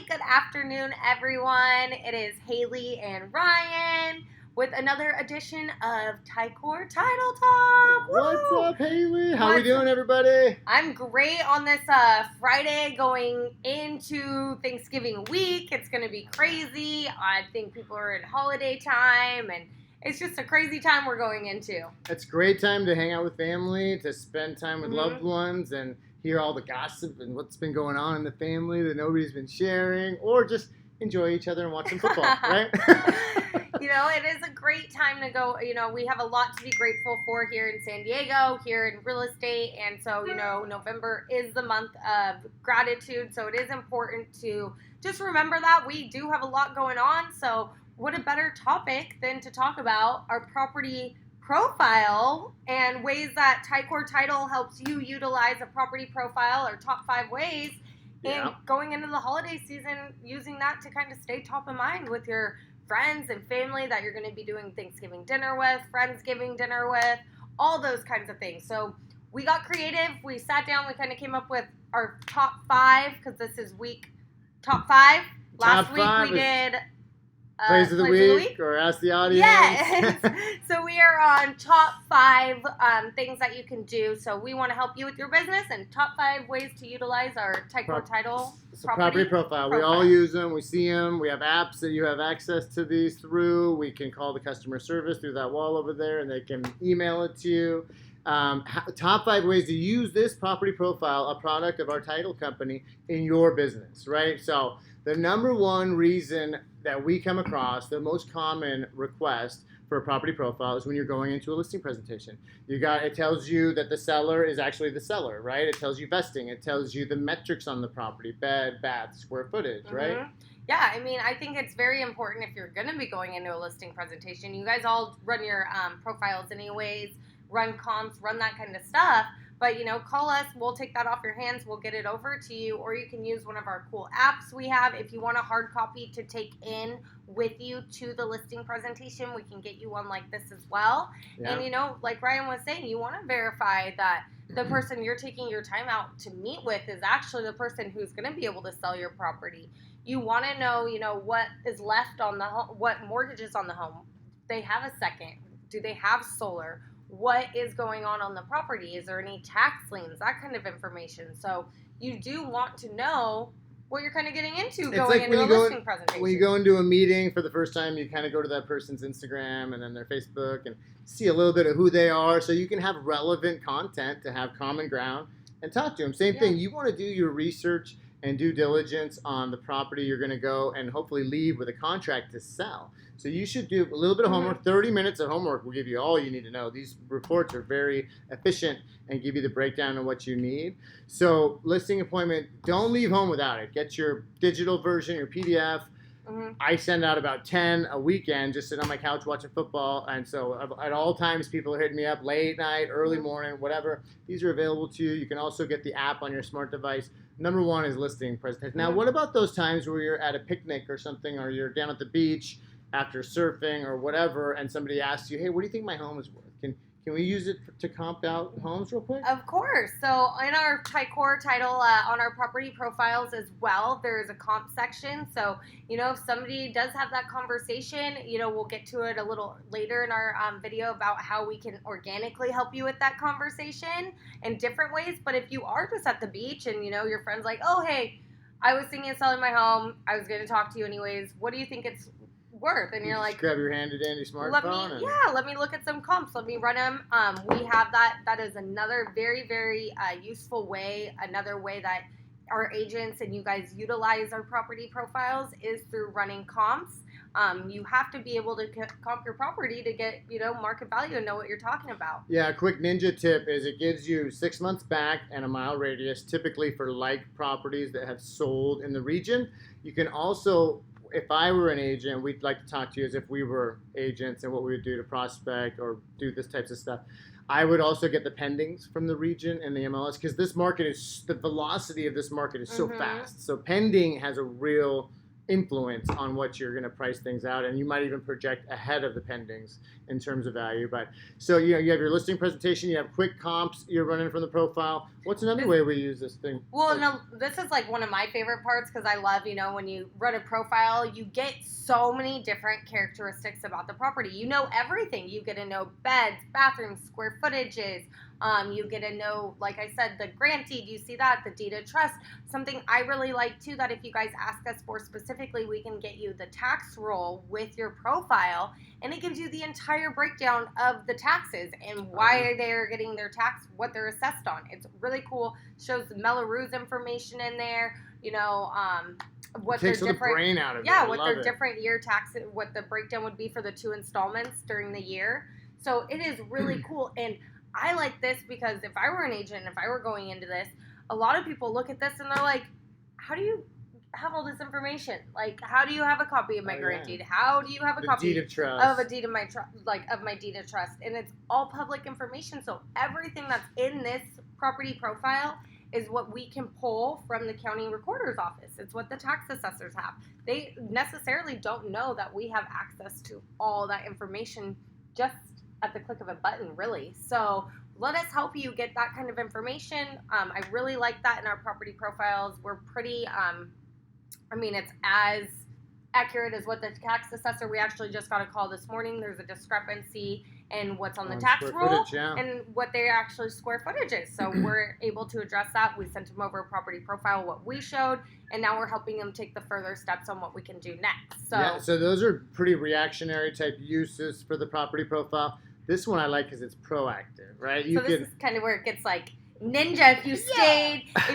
good afternoon, everyone. It is Haley and Ryan with another edition of Ticor Title Talk. What's Woo! up, Haley? How we doing, everybody? I'm great on this Friday going into Thanksgiving week. It's going to be crazy. I think people are in holiday time, and it's just a crazy time we're going into. It's a great time to hang out with family, to spend time with loved ones, and hear all the gossip and what's been going on in the family that nobody's been sharing, or just enjoy each other and watch some football, right? It is a great time to go. We have a lot to be grateful for here in San Diego, here in real estate. And so, November is the month of gratitude. So it is important to just remember that we do have a lot going on. So what a better topic than to talk about our property profile and ways that Ticor Title helps you utilize a property profile, or top 5 ways. And going into the holiday season, using that to kind of stay top of mind with your friends and family that you're going to be doing Thanksgiving dinner with, Friendsgiving dinner with, all those kinds of things. So we got creative. We sat down. We kind of came up with our top 5, because this is week top 5. Last week we did Plays of the week, or Ask the Audience. Yes. So we are on top 5 things that you can do. So we want to help you with your business, and top 5 ways to utilize our Ticor Title property profile. We all use them. We see them. We have apps that you have access to these through. We can call the customer service through that wall over there, and they can email it to you. Top 5 ways to use this property profile, a product of our title company, in your business, right? So the number one reason that we come across, the most common request for a property profile, is when you're going into a listing presentation. It tells you that the seller is actually the seller, right? It tells you vesting. It tells you the metrics on the property, bed, bath, square footage, right? Yeah, I think it's very important if you're going to be going into a listing presentation. You guys all run your profiles anyways, run comps, run that kind of stuff. But, call us. We'll take that off your hands. We'll get it over to you. Or you can use one of our cool apps we have. If you want a hard copy to take in with you to the listing presentation, we can get you one like this as well. Yeah. And, like Ryan was saying, you want to verify that the person you're taking your time out to meet with is actually the person who's going to be able to sell your property. You want to know, what is left on the home, what mortgage is on the home. They have a second. Do they have solar? What is going on the property? Is there any tax liens? That kind of information. So you do want to know what you're kind of getting into going into a listing presentation. When you go into a meeting for the first time, you kind of go to that person's Instagram and then their Facebook and see a little bit of who they are, so you can have relevant content to have common ground and talk to them. Same thing. You want to do your research and due diligence on the property you're going to go and hopefully leave with a contract to sell. So you should do a little bit of homework. 30 minutes of homework will give you all you need to know. These reports are very efficient and give you the breakdown of what you need. So listing appointment, don't leave home without it. Get your digital version, your PDF. I send out about 10 a weekend, just sit on my couch watching football. And so at all times, people are hitting me up late night, early morning, whatever. These are available to you. You can also get the app on your smart device. Number 1 is listing presentation. Now, what about those times where you're at a picnic or something, or you're down at the beach after surfing or whatever, and somebody asks you, hey, what do you think my home is worth? Can we use it to comp out homes real quick? Of course. So in our Ticor Title, on our property profiles as well, there is a comp section. So, if somebody does have that conversation, we'll get to it a little later in our video about how we can organically help you with that conversation in different ways. But if you are just at the beach and, your friend's like, oh, hey, I was thinking of selling my home. I was going to talk to you anyways. What do you think it's worth? And you're like, grab your handy dandy smartphone. Let me look at some comps. Let me run them. We have that. That is another very, very useful way. Another way that our agents and you guys utilize our property profiles is through running comps. You have to be able to comp your property to get, market value and know what you're talking about. Yeah, a quick ninja tip is it gives you 6 months back and a mile radius, typically for like properties that have sold in the region. You can also, if I were an agent, we'd like to talk to you as if we were agents and what we would do to prospect or do this types of stuff. I would also get the pendings from the region and the MLS, because this market is, the velocity of this market is so fast. So pending has a real influence on what you're going to price things out, and you might even project ahead of the pendings in terms of value. But so you have your listing presentation, you have quick comps you're running from the profile. What's another way we use this thing? Well, no, this is like one of my favorite parts because I love, when you run a profile, you get so many different characteristics about the property. You know everything. You get to know beds, bathrooms, square footages. You get to know, like I said, the grantee. Do you see that? The deed of trust. Something I really like too, that if you guys ask us for specifically, we can get you the tax roll with your profile, and it gives you the entire breakdown of the taxes and why they're getting their tax, what they're assessed on. It's really cool. Shows the Melrose information in there. What takes their the brain out of it. what their different year taxes, what the breakdown would be for the 2 installments during the year. So it is really cool. And I like this because if I were an agent, if I were going into this, a lot of people look at this and they're like, how do you have all this information? Like, how do you have a copy of my grant deed? How do you have a copy deed of trust. of a deed of my of my deed of trust? And it's all public information. So everything that's in this property profile is what we can pull from the county recorder's office. It's what the tax assessors have. They necessarily don't know that we have access to all that information just at the click of a button, really. So let us help you get that kind of information. I really like that in our property profiles. We're pretty, it's as accurate as what the tax assessor, we actually just got a call this morning. There's a discrepancy in what's on the tax roll and what their actual square footage is. So we're able to address that. We sent them over a property profile, what we showed, and now we're helping them take the further steps on what we can do next. So those are pretty reactionary type uses for the property profile. This one I like because it's proactive, right? This is kind of where it gets like ninja. If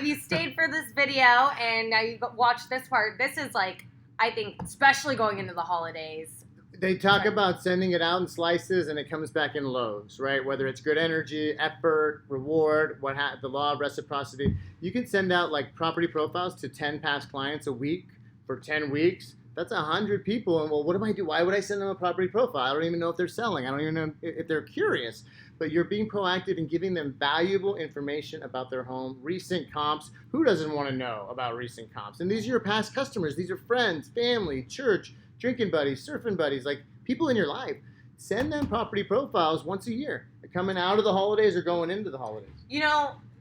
you stayed for this video and now you watch this part, this is like, I think, especially going into the holidays. They talk about sending it out in slices and it comes back in loaves, right? Whether it's good energy, effort, reward, the law of reciprocity. You can send out like property profiles to 10 past clients a week for 10 weeks. That's 100 people. And well, what do I do? Why would I send them a property profile? I don't even know if they're selling. I don't even know if they're curious. But you're being proactive and giving them valuable information about their home, recent comps. Who doesn't want to know about recent comps? And these are your past customers. These are friends, family, church, drinking buddies, surfing buddies, like people in your life. Send them property profiles once a year. They're coming out of the holidays or going into the holidays.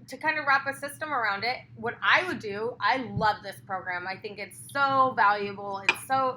To kind of wrap a system around it, what I would do, I love this program. I think it's so valuable.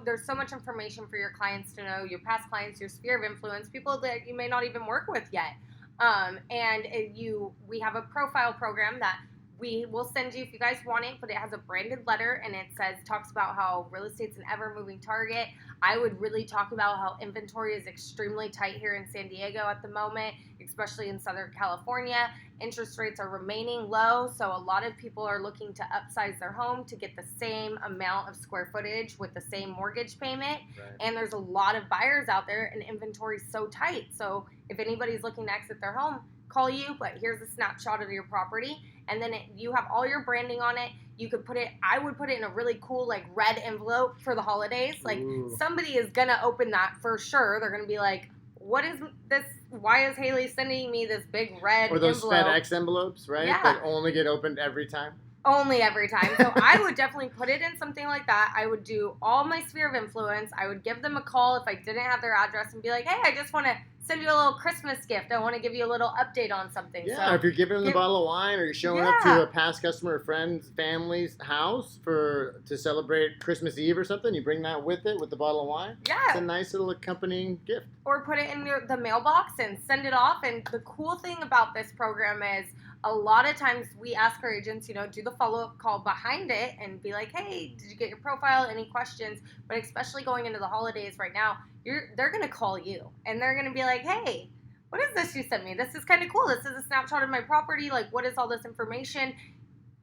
There's so much information for your clients to know, your past clients, your sphere of influence, people that you may not even work with yet. We have a profile program that we will send you if you guys want it, but it has a branded letter and it talks about how real estate's an ever-moving target. I would really talk about how inventory is extremely tight here in San Diego at the moment, especially in Southern California. Interest rates are remaining low, so a lot of people are looking to upsize their home to get the same amount of square footage with the same mortgage payment. Right. And there's a lot of buyers out there and inventory is so tight. So if anybody's looking to exit their home, call you, but here's a snapshot of your property. And then you have all your branding on it. You could I would put it in a really cool like red envelope for the holidays. Like somebody is going to open that for sure. They're going to be like, what is this? Why is Haylie sending me this big red envelope? Or those FedEx envelopes, right? Yeah. That only get opened every time. Only every time. So I would definitely put it in something like that. I would do all my sphere of influence. I would give them a call if I didn't have their address and be like, hey, I just want to send you a little Christmas gift. I want to give you a little update on something. Yeah, so if you're giving them the bottle of wine or you're showing up to a past customer or friend's family's house to celebrate Christmas Eve or something, you bring that with it with the bottle of wine. Yeah. It's a nice little accompanying gift. Or put it in the mailbox and send it off. And the cool thing about this program is a lot of times we ask our agents, do the follow-up call behind it and be like, hey, did you get your profile? Any questions? But especially going into the holidays right now, they're going to call you and they're going to be like, hey, what is this you sent me? This is kind of cool. This is a snapshot of my property. Like, what is all this information?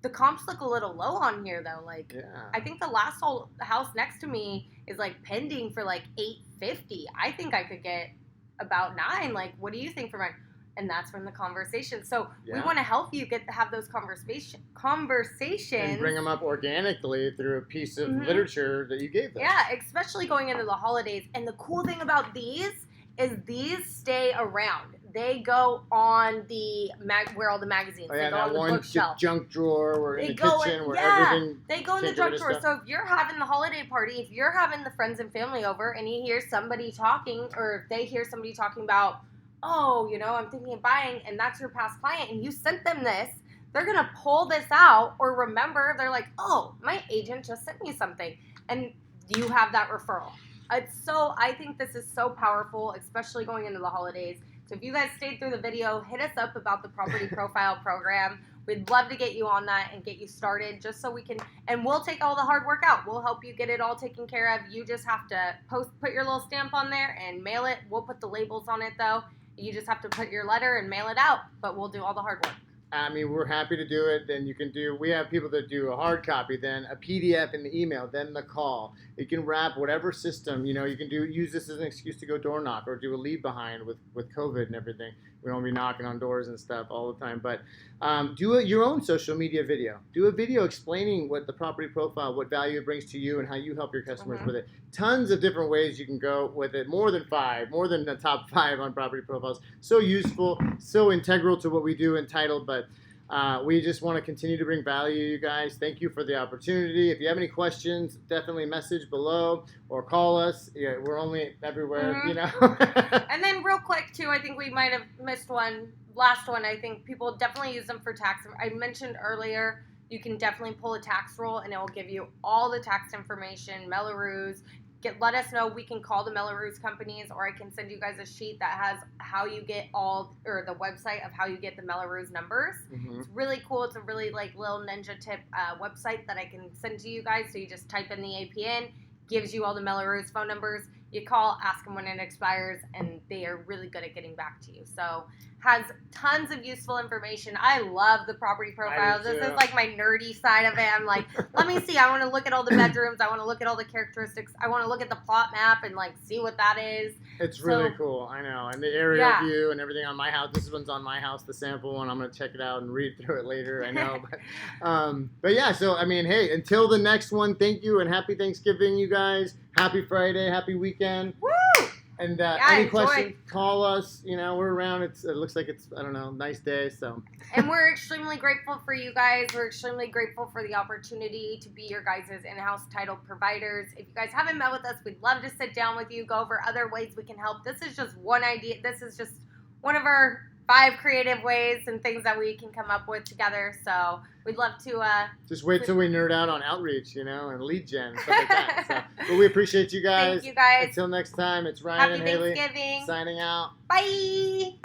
The comps look a little low on here though. Like, I think the last house next to me is like pending for like $850. I think I could get about $9. Like, what do you think for mine? And that's from the conversation. So we want to help you have those conversations. And bring them up organically through a piece of literature that you gave them. Yeah, especially going into the holidays. And the cool thing about these is these stay around. they go on the where all the magazines. Oh, yeah, they go that on the one bookshelf. junk drawer or in They the go kitchen in, where yeah, everything. they go in the can't get junk rid of drawer. stuff. So if you're having the holiday party, if you're having the friends and family over, and you hear somebody talking, or if they hear somebody talking about, oh, you know, I'm thinking of buying, and that's your past client, and you sent them this, they're gonna pull this out or remember. They're like, oh, my agent just sent me something, and you have that referral. I think this is so powerful, especially going into the holidays. So if you guys stayed through the video, hit us up about the property profile program. We'd love to get you on that and get you started just so we can, and we'll take all the hard work out. We'll help you get it all taken care of. You just have to put your little stamp on there and mail it. We'll put the labels on it though. You just have to put your letter and mail it out, but we'll do all the hard work. I mean, we're happy to do it. Then we have people that do a hard copy, then a PDF in the email, then the call. You can wrap whatever system, you can use this as an excuse to go door knock or do a leave behind with COVID and everything. We don't be knocking on doors and stuff all the time, but do your own social media video. Do a video explaining what the property profile, what value it brings to you and how you help your customers with it. Tons of different ways you can go with it, more than the top 5 on property profiles. So useful, so integral to what we do in title, but we just want to continue to bring value, you guys. Thank you for the opportunity. If you have any questions, definitely message below or call us. Yeah, we're only everywhere, And then real quick, too, I think we might have missed last one. I think people definitely use them for tax. I mentioned earlier, you can definitely pull a tax roll, and it will give you all the tax information, Melrose. Let us know. We can call the Melrose companies, or I can send you guys a sheet that has how you get or the website of how you get the Melrose numbers. It's really cool. It's a really little ninja tip website that I can send to you guys. So you just type in the APN, gives you all the Melrose phone numbers. You call, ask them when it expires, and they are really good at getting back to you. So has tons of useful information. I love the property profiles. This is like my nerdy side of it. I'm like, let me see. I want to look at all the bedrooms. I want to look at all the characteristics. I want to look at the plot map and see what that is. It's really cool. I know. And the aerial view and everything on my house. This one's on my house, the sample one. I'm going to check it out and read through it later. I know. But yeah, so I mean, hey, until the next one, thank you and happy Thanksgiving, you guys. Happy Friday. Happy weekend. Woo! And any questions, call us. We're around. It looks like it's, I don't know, nice day. So. And we're extremely grateful for you guys. We're extremely grateful for the opportunity to be your guys' in-house title providers. If you guys haven't met with us, we'd love to sit down with you, go over other ways we can help. This is just one idea. This is just one of our 5 creative ways and things that we can come up with together. So we'd love to just wait till we nerd out on outreach, and lead gen, stuff like that. But we appreciate you guys. Thank you guys. Until next time, it's Ryan and Haley Thanksgiving. signing out. Bye.